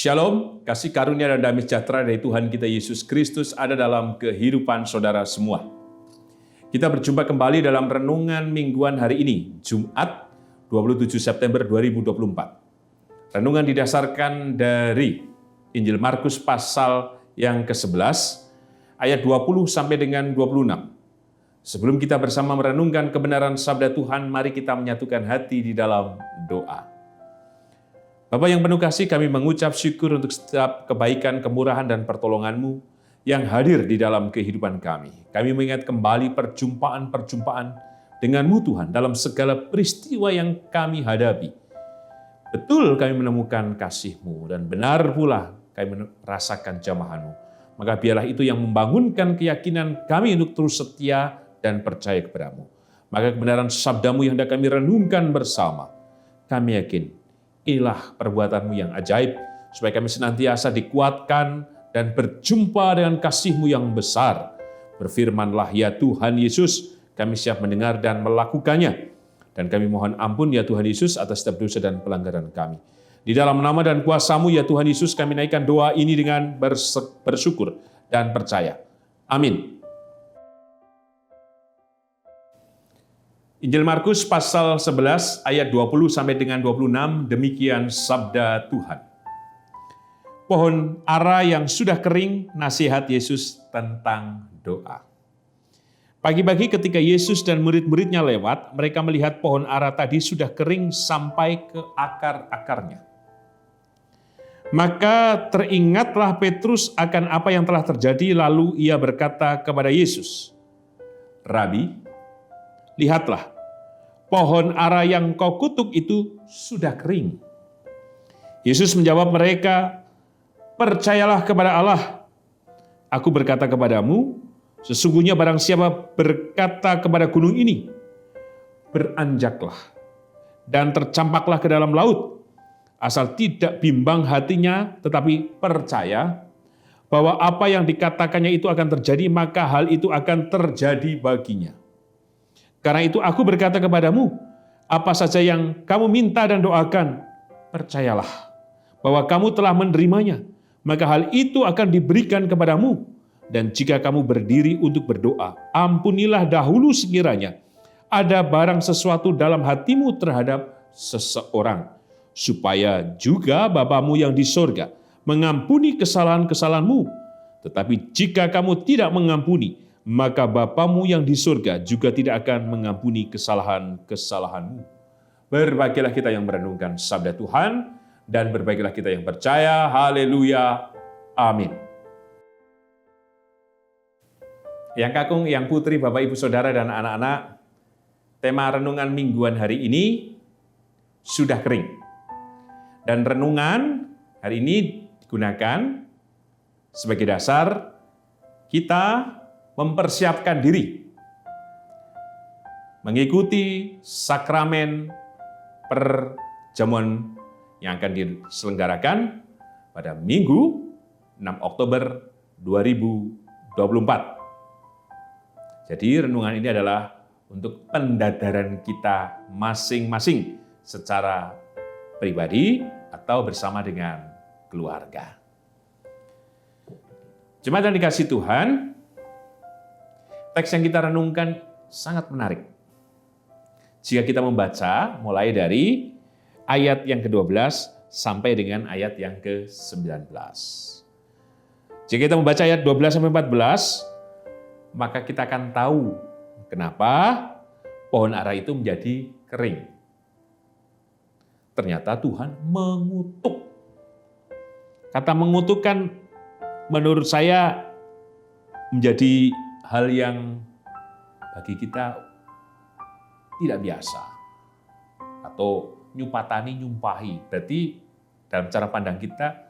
Shalom, kasih karunia dan damai sejahtera dari Tuhan kita Yesus Kristus ada dalam kehidupan saudara semua. Kita berjumpa kembali dalam renungan mingguan hari ini, Jumat 27 September 2024. Renungan didasarkan dari Injil Markus pasal yang ke-11, ayat 20 sampai dengan 26. Sebelum kita bersama merenungkan kebenaran sabda Tuhan, mari kita menyatukan hati di dalam doa. Bapa yang penuh kasih, kami mengucap syukur untuk setiap kebaikan, kemurahan, dan pertolongan-Mu yang hadir di dalam kehidupan kami. Kami mengingat kembali perjumpaan-perjumpaan dengan-Mu Tuhan dalam segala peristiwa yang kami hadapi. Betul kami menemukan kasih-Mu dan benar pula kami merasakan jamahan-Mu. Maka biarlah itu yang membangunkan keyakinan kami untuk terus setia dan percaya kepada-Mu. Maka kebenaran sabda-Mu yang hendak kami renungkan bersama, kami yakin inilah perbuatan-Mu yang ajaib, supaya kami senantiasa dikuatkan dan berjumpa dengan kasih-Mu yang besar. Berfirmanlah, ya Tuhan Yesus, kami siap mendengar dan melakukannya. Dan kami mohon ampun ya Tuhan Yesus atas setiap dosa dan pelanggaran kami. Di dalam nama dan kuasa-Mu ya Tuhan Yesus, kami naikkan doa ini dengan bersyukur dan percaya. Amin. Injil Markus pasal 11 ayat 20 sampai dengan 26, demikian sabda Tuhan. Pohon ara yang sudah kering, nasihat Yesus tentang doa. Pagi-pagi ketika Yesus dan murid-muridnya lewat, mereka melihat pohon ara tadi sudah kering sampai ke akar-akarnya. Maka teringatlah Petrus akan apa yang telah terjadi, lalu ia berkata kepada Yesus, Rabi, lihatlah, pohon ara yang kau kutuk itu sudah kering. Yesus menjawab mereka, percayalah kepada Allah. Aku berkata kepadamu, sesungguhnya barang siapa berkata kepada gunung ini, beranjaklah dan tercampaklah ke dalam laut, asal tidak bimbang hatinya, tetapi percaya bahwa apa yang dikatakannya itu akan terjadi, maka hal itu akan terjadi baginya. Karena itu aku berkata kepadamu, apa saja yang kamu minta dan doakan, percayalah bahwa kamu telah menerimanya, maka hal itu akan diberikan kepadamu. Dan jika kamu berdiri untuk berdoa, ampunilah dahulu sekiranya ada barang sesuatu dalam hatimu terhadap seseorang, supaya juga Bapamu yang di sorga mengampuni kesalahan-kesalahanmu. Tetapi jika kamu tidak mengampuni, maka Bapamu yang di surga juga tidak akan mengampuni kesalahan-kesalahanmu. Berbahagialah kita yang merenungkan sabda Tuhan, dan berbahagialah kita yang percaya. Haleluya. Amin. Yang kakung, yang putri, Bapak, Ibu, Saudara, dan anak-anak, tema renungan mingguan hari ini sudah kering. Dan renungan hari ini digunakan sebagai dasar kita mempersiapkan diri mengikuti sakramen perjamuan yang akan diselenggarakan pada Minggu 6 Oktober 2024. Jadi renungan ini adalah untuk pendadaran kita masing-masing secara pribadi atau bersama dengan keluarga. Jemaat yang dikasihi Tuhan, teks yang kita renungkan sangat menarik. Jika kita membaca mulai dari ayat yang ke-12 sampai dengan ayat yang ke-19. Jika kita membaca ayat 12 sampai 14, maka kita akan tahu kenapa pohon ara itu menjadi kering. Ternyata Tuhan mengutuk. Kata mengutuk kan menurut saya menjadi hal yang bagi kita tidak biasa. Atau nyupatani, nyumpahi. Berarti dalam cara pandang kita,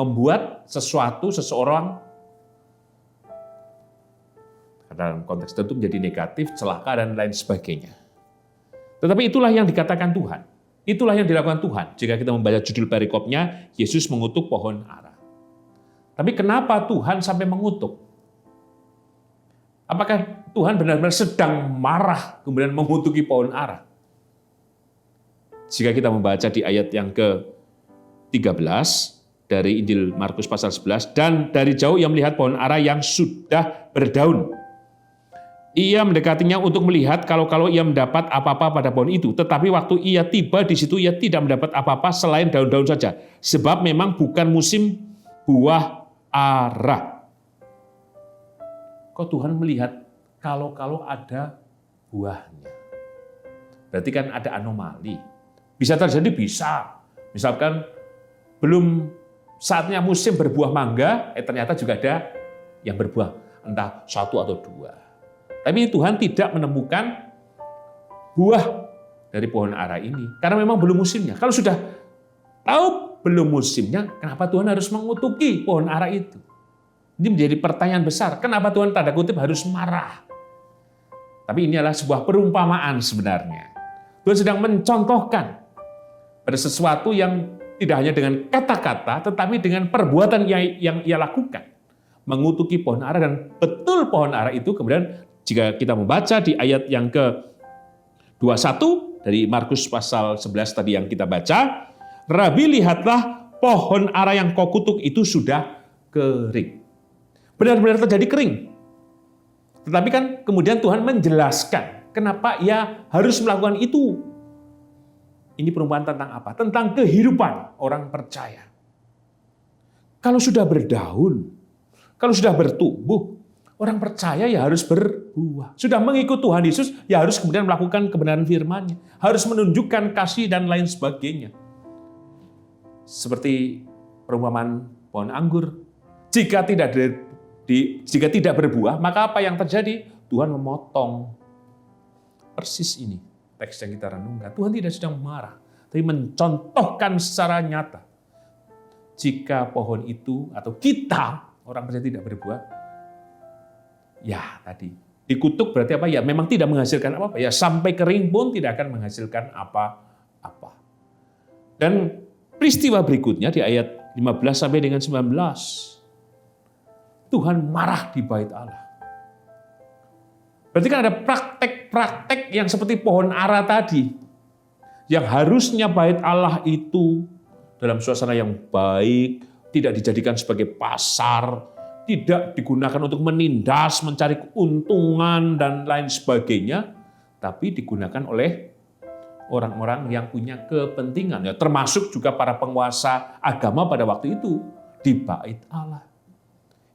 membuat seseorang, dalam konteks tertentu menjadi negatif, celaka, dan lain sebagainya. Tetapi itulah yang dikatakan Tuhan. Itulah yang dilakukan Tuhan. Jika kita membaca judul perikopnya, Yesus mengutuk pohon ara. Tapi kenapa Tuhan sampai mengutuk? Apakah Tuhan benar-benar sedang marah kemudian mengutuki pohon ara? Jika kita membaca di ayat yang ke-13, dari Injil Markus pasal 11, dan dari jauh ia melihat pohon ara yang sudah berdaun. Ia mendekatinya untuk melihat kalau ia mendapat apa-apa pada pohon itu. Tetapi waktu ia tiba di situ, ia tidak mendapat apa-apa selain daun-daun saja. Sebab memang bukan musim buah ara. Kok Tuhan melihat kalau ada buahnya? Berarti kan ada anomali. Bisa terjadi, bisa. Misalkan belum saatnya musim berbuah mangga, ternyata juga ada yang berbuah. Entah 1 atau 2. Tapi Tuhan tidak menemukan buah dari pohon ara ini. Karena memang belum musimnya. Kalau sudah tahu belum musimnya, kenapa Tuhan harus mengutuki pohon ara itu? Ini menjadi pertanyaan besar. Kenapa Tuhan tanda kutip harus marah? Tapi ini adalah sebuah perumpamaan sebenarnya. Tuhan sedang mencontohkan pada sesuatu yang tidak hanya dengan kata-kata, tetapi dengan perbuatan yang ia lakukan. Mengutuki pohon ara, dan betul pohon ara itu kemudian jika kita membaca di ayat yang ke-21 dari Markus pasal 11 tadi yang kita baca, Rabi, lihatlah pohon ara yang kau kutuk itu sudah kering. Benar-benar terjadi kering. Tetapi kan kemudian Tuhan menjelaskan kenapa ia harus melakukan itu. Ini perumpamaan tentang apa? Tentang kehidupan orang percaya. Kalau sudah berdaun, kalau sudah bertumbuh, orang percaya ya harus berbuah. Sudah mengikut Tuhan Yesus, ya harus kemudian melakukan kebenaran firman-Nya. Harus menunjukkan kasih dan lain sebagainya. Seperti perumpamaan pohon anggur. Jika tidak berbuah, maka apa yang terjadi? Tuhan memotong. Persis ini teks yang kita renungkan. Tuhan tidak sedang marah, tapi mencontohkan secara nyata. Jika pohon itu atau kita, orang percaya tidak berbuah, ya tadi, dikutuk berarti apa? Ya memang tidak menghasilkan apa-apa. Ya sampai kering pun tidak akan menghasilkan apa-apa. Dan peristiwa berikutnya di ayat 15 sampai dengan 19. Tuhan marah di bait Allah. Berarti kan ada praktek-praktek yang seperti pohon ara tadi. Yang harusnya bait Allah itu dalam suasana yang baik, tidak dijadikan sebagai pasar, tidak digunakan untuk menindas, mencari keuntungan, dan lain sebagainya, tapi digunakan oleh orang-orang yang punya kepentingan, ya, termasuk juga para penguasa agama pada waktu itu di bait Allah.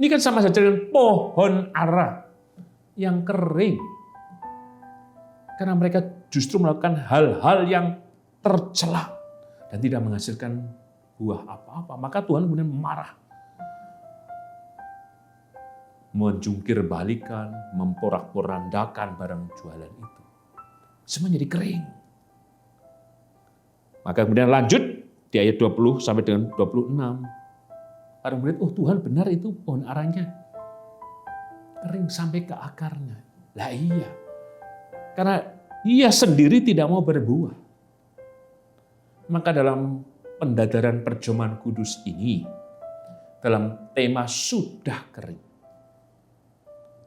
Ini kan sama saja dengan pohon ara yang kering. Karena mereka justru melakukan hal-hal yang tercela dan tidak menghasilkan buah apa-apa. Maka Tuhan kemudian marah. Menjungkir balikan, memporak-porandakan barang jualan itu. Semua jadi kering. Maka kemudian lanjut di ayat 20 sampai dengan 26. Orang melihat, oh Tuhan benar itu pohon aranya kering sampai ke akarnya. Lah iya. Karena ia sendiri tidak mau berbuah. Maka dalam pendadaran perjamuan kudus ini, dalam tema sudah kering,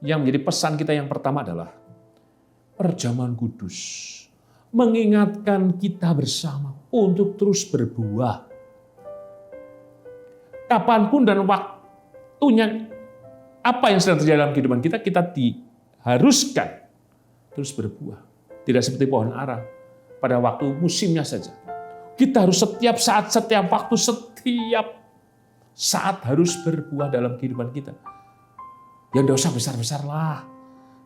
yang menjadi pesan kita yang pertama adalah perjamuan kudus mengingatkan kita bersama untuk terus berbuah. Kapanpun dan waktunya, apa yang sedang terjadi dalam kehidupan kita, kita diharuskan terus berbuah. Tidak seperti pohon ara pada waktu musimnya saja. Kita harus setiap saat, setiap waktu, setiap saat harus berbuah dalam kehidupan kita. Yang tidak usah besar-besar lah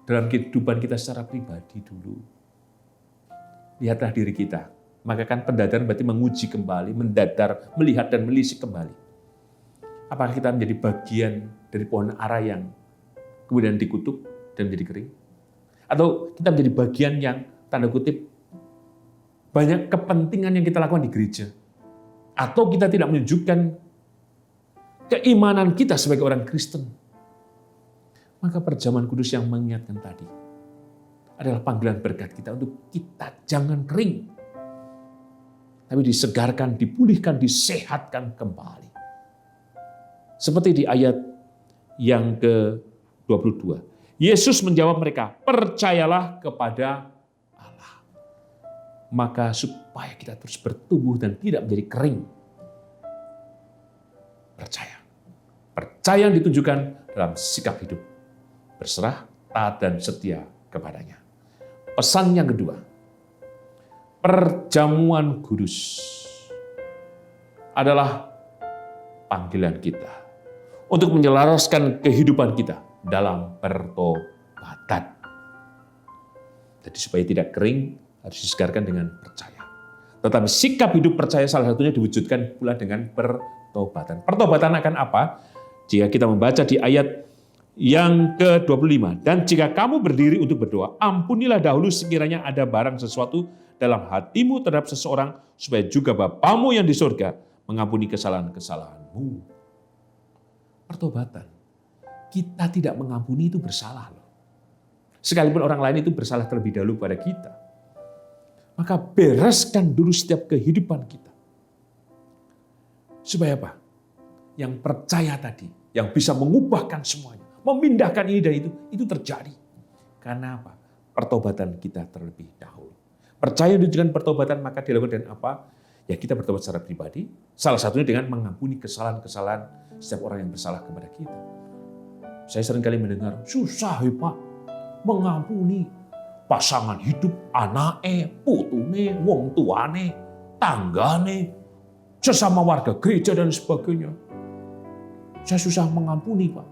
dalam kehidupan kita secara pribadi dulu. Lihatlah diri kita. Maka kan pendadaran berarti menguji kembali, mendadar, melihat dan melisik kembali. Apakah kita menjadi bagian dari pohon ara yang kemudian dikutuk dan menjadi kering? Atau kita menjadi bagian yang tanda kutip banyak kepentingan yang kita lakukan di gereja? Atau kita tidak menunjukkan keimanan kita sebagai orang Kristen? Maka perjamuan kudus yang mengingatkan tadi adalah panggilan berkat kita untuk kita jangan kering, tapi disegarkan, dipulihkan, disehatkan kembali. Seperti di ayat yang ke-22. Yesus menjawab mereka, percayalah kepada Allah. Maka supaya kita terus bertumbuh dan tidak menjadi kering. percaya. Percaya yang ditunjukkan dalam sikap hidup. Berserah, taat, dan setia kepadanya. Pesan yang kedua, perjamuan kudus adalah panggilan kita untuk menyelaraskan kehidupan kita dalam pertobatan. Jadi supaya tidak kering, harus disegarkan dengan percaya. Tetapi sikap hidup percaya salah satunya diwujudkan pula dengan pertobatan. Pertobatan akan apa? Jika kita membaca di ayat yang ke-25. Dan jika kamu berdiri untuk berdoa, ampunilah dahulu sekiranya ada barang sesuatu dalam hatimu terhadap seseorang, supaya juga Bapamu yang di surga mengampuni kesalahan-kesalahanmu. Pertobatan. Kita tidak mengampuni itu bersalah loh. Sekalipun orang lain itu bersalah terlebih dahulu pada kita. Maka bereskan dulu setiap kehidupan kita. Supaya apa? Yang percaya tadi, yang bisa mengubahkan semuanya, memindahkan ini dan itu terjadi. Karena apa? Pertobatan kita terlebih dahulu. Percaya dengan pertobatan maka dilakukan dengan apa? Ya kita bertobat secara pribadi, salah satunya dengan mengampuni kesalahan-kesalahan setiap orang yang bersalah kepada kita. Saya seringkali mendengar, susah ya Pak, mengampuni pasangan hidup, anake, putune, wong tuane, tanggane, sesama warga gereja dan sebagainya. Saya susah mengampuni Pak.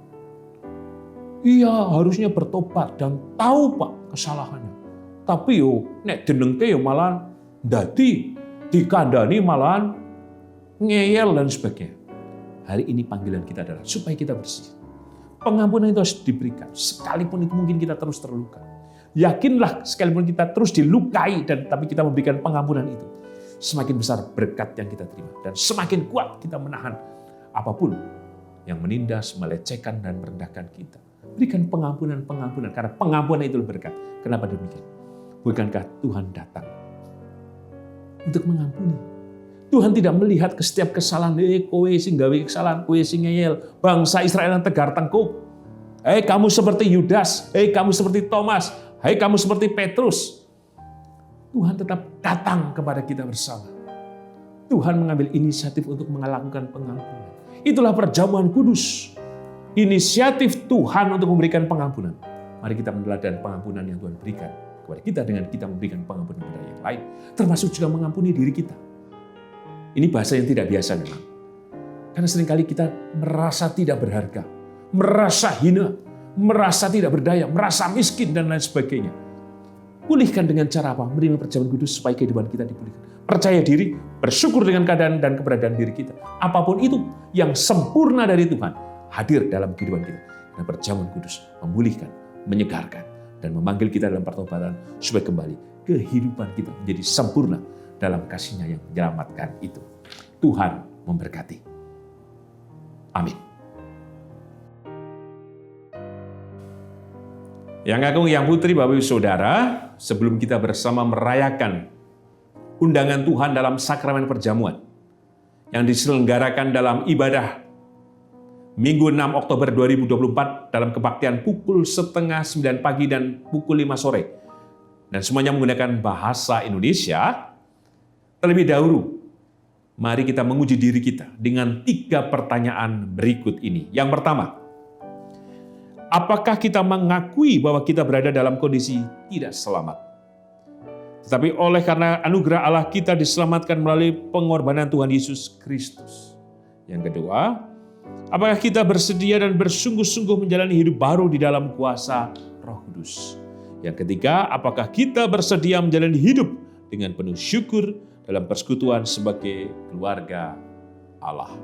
Iya harusnya bertobat dan tahu Pak kesalahannya. Tapi nek jenengke malah dadi dikandani malah ngeyel dan sebagainya. Hari ini panggilan kita adalah supaya kita bersih. Pengampunan itu harus diberikan. Sekalipun itu mungkin kita terus terluka. Yakinlah sekalipun kita terus dilukai tapi kita memberikan pengampunan itu. Semakin besar berkat yang kita terima. Dan semakin kuat kita menahan apapun yang menindas, melecehkan, dan merendahkan kita. Berikan pengampunan, karena pengampunan itu berkat. Kenapa demikian? Bukankah Tuhan datang untuk mengampuni? Tuhan tidak melihat ke setiap kesalahan, kowe sing gawe kesalahan, kowe sing ngeyel, bangsa Israel yang tegar tengkuk. Kamu seperti Yudas, kamu seperti Thomas, kamu seperti Petrus. Tuhan tetap datang kepada kita bersama. Tuhan mengambil inisiatif untuk melakukan pengampunan. Itulah perjamuan kudus. Inisiatif Tuhan untuk memberikan pengampunan. Mari kita meneladani pengampunan yang Tuhan berikan kepada kita dengan kita memberikan pengampunan kepada yang lain. Termasuk juga mengampuni diri kita. Ini bahasa yang tidak biasa memang. Karena seringkali kita merasa tidak berharga, merasa hina, merasa tidak berdaya, merasa miskin dan lain sebagainya. Pulihkan dengan cara apa? Menerima perjamuan kudus supaya kehidupan kita dipulihkan. Percaya diri, bersyukur dengan keadaan dan keberadaan diri kita. Apapun itu yang sempurna dari Tuhan hadir dalam kehidupan kita. Dan perjamuan kudus memulihkan, menyegarkan, dan memanggil kita dalam pertobatan supaya kembali kehidupan kita menjadi sempurna dalam kasih-Nya yang menyelamatkan itu. Tuhan memberkati. Amin. Yang agung, yang putri, Bapak Ibu Saudara, sebelum kita bersama merayakan undangan Tuhan dalam sakramen perjamuan yang diselenggarakan dalam ibadah Minggu 6 Oktober 2024 dalam kebaktian pukul 8:30 pagi dan pukul 5 sore. Dan semuanya menggunakan bahasa Indonesia. Terlebih dahulu, mari kita menguji diri kita dengan 3 pertanyaan berikut ini. Yang pertama, apakah kita mengakui bahwa kita berada dalam kondisi tidak selamat? Tetapi oleh karena anugerah Allah kita diselamatkan melalui pengorbanan Tuhan Yesus Kristus. Yang kedua, apakah kita bersedia dan bersungguh-sungguh menjalani hidup baru di dalam kuasa Roh Kudus? Yang ketiga, apakah kita bersedia menjalani hidup dengan penuh syukur dalam persekutuan sebagai keluarga Allah?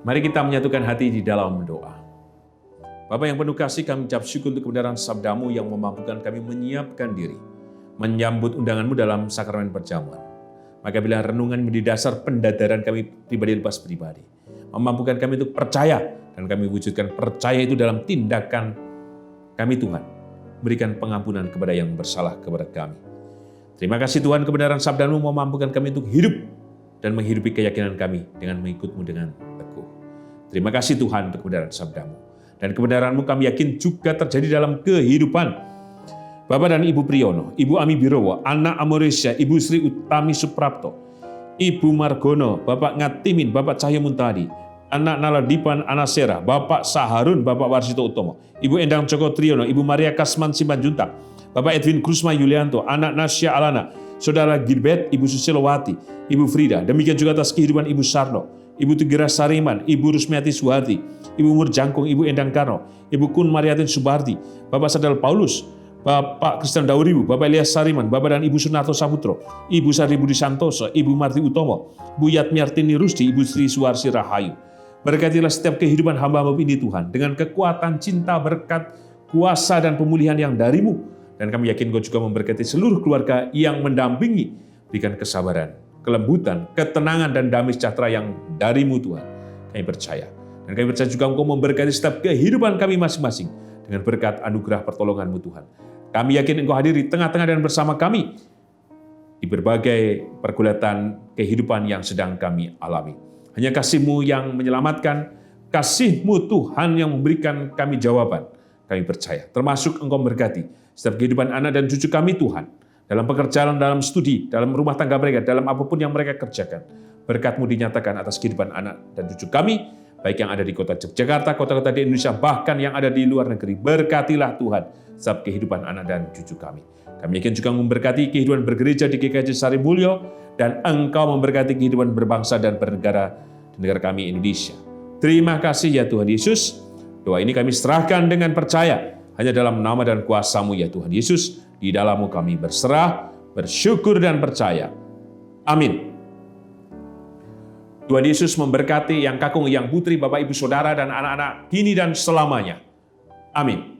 Mari kita menyatukan hati di dalam doa. Bapa yang penuh kasih, kami ucap syukur untuk kebenaran sabda-Mu yang memampukan kami menyiapkan diri, menyambut undangan-Mu dalam sakramen perjamuan. Maka bila renungan menjadi dasar pendadaran kami pribadi lepas pribadi, memampukan kami untuk percaya, dan kami wujudkan percaya itu dalam tindakan kami Tuhan. Berikan pengampunan kepada yang bersalah kepada kami. Terima kasih Tuhan, kebenaran sabda-Mu memampukan kami untuk hidup dan menghidupi keyakinan kami dengan mengikut-Mu dengan teguh. Terima kasih Tuhan untuk kebenaran sabda-Mu. Dan kebenaran-Mu kami yakin juga terjadi dalam kehidupan Bapak dan Ibu Priyono, Ibu Ami Birowo, anak Amoresya, Ibu Sri Utami Suprapto, Ibu Margono, Bapak Ngatimin, Bapak Cahyo Muntadi, anak Naladipan Anasera, Bapak Saharun, Bapak Warsito Utomo, Ibu Endang Joko Triyono, Ibu Maria Kasman Simanjuntak, Bapak Edwin Krusma Yulianto, anak Nasya Alana, Saudara Gilbert, Ibu Susilowati, Ibu Frida, demikian juga atas kehidupan Ibu Sarno, Ibu Tugira Sariman, Ibu Rusmiati Suharti, Ibu Murjangkung, Ibu Endang Karno, Ibu Kun Mariatin Subarti, Bapak Sadal Paulus, Bapak Kristen Dauribu, Bapak Elias Sariman, Bapak dan Ibu Sunarto Saputro, Ibu Sari Budi Santoso, Ibu Marti Utomo, Bu Yatmiartini Rusdi, Ibu Sri Suarsi Rahayu. Berkatilah setiap kehidupan hamba-Mu ini Tuhan, dengan kekuatan, cinta, berkat, kuasa, dan pemulihan yang dari-Mu. Dan kami yakin Kau juga memberkati seluruh keluarga yang mendampingi, berikan kesabaran, kelembutan, ketenangan, dan damai sejahtera yang dari-Mu Tuhan. Kami percaya. Dan kami percaya juga Engkau memberkati setiap kehidupan kami masing-masing, dengan berkat anugerah pertolongan-Mu Tuhan. Kami yakin Engkau hadir di tengah-tengah dan bersama kami di berbagai pergulatan kehidupan yang sedang kami alami. Hanya kasih-Mu yang menyelamatkan, kasih-Mu Tuhan yang memberikan kami jawaban. Kami percaya, termasuk Engkau memberkati setiap kehidupan anak dan cucu kami Tuhan, dalam pekerjaan, dalam studi, dalam rumah tangga mereka, dalam apapun yang mereka kerjakan. Berkat-Mu dinyatakan atas kehidupan anak dan cucu kami, baik yang ada di kota Yogyakarta, kota-kota di Indonesia, bahkan yang ada di luar negeri. Berkatilah Tuhan setiap kehidupan anak dan cucu kami. Kami yakin juga memberkati kehidupan bergereja di GKJ Sarimulyo, dan Engkau memberkati kehidupan berbangsa dan bernegara di negara kami Indonesia. Terima kasih ya Tuhan Yesus. Doa ini kami serahkan dengan percaya, hanya dalam nama dan kuasa-Mu ya Tuhan Yesus. Di dalam-Mu kami berserah, bersyukur dan percaya. Amin. Tuhan Yesus memberkati yang kakung, yang putri, Bapak Ibu Saudara dan anak-anak kini dan selamanya. Amin.